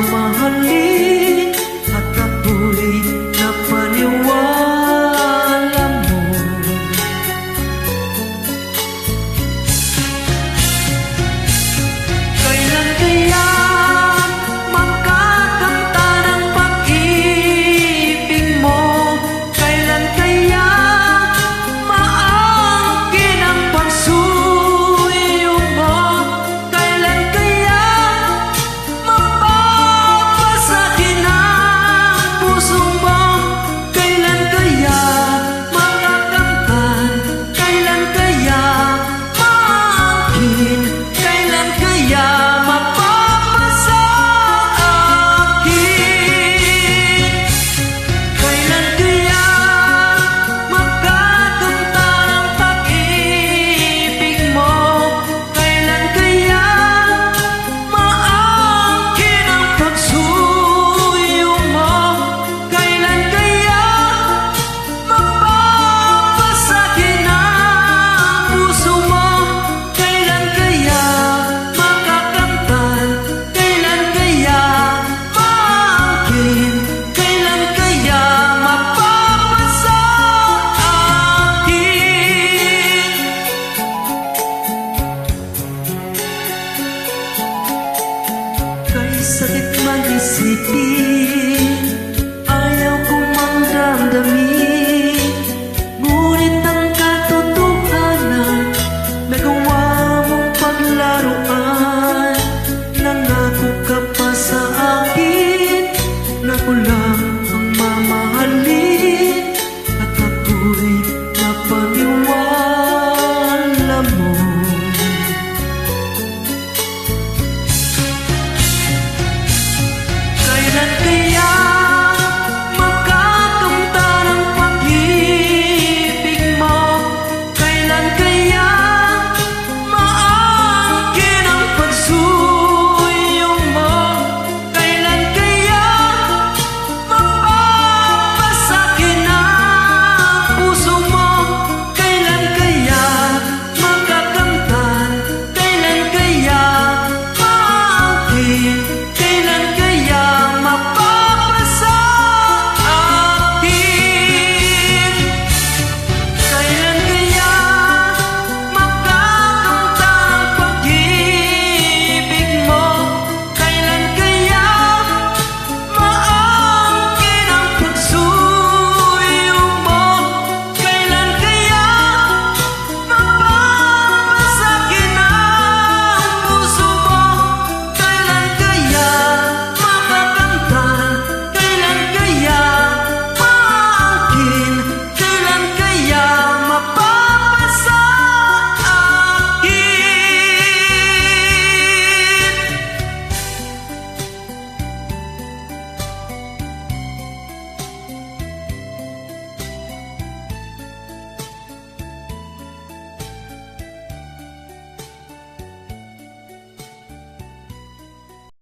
mamahalin at patuloy na paniwala mo. Kailan kaya makakamta ng pag-ibig mo? Kailan kaya maangkin ang pagsuyo mo? Kailan kaya mapapasakin ang puso mo? Kailan kaya makakamtan? Kailan kaya maangkin? Kailan kaya mapapasa akin? Kailan kaya makakamta ng pag-ibig mo? Kailan kaya maangkin ang pagsuyo mo? Kailan kaya mapapasakin ang puso mo? Kailan kaya makakamtan? Kailan kaya maangkin? Kailan kaya mapapasa akin? Kay sakit man isipin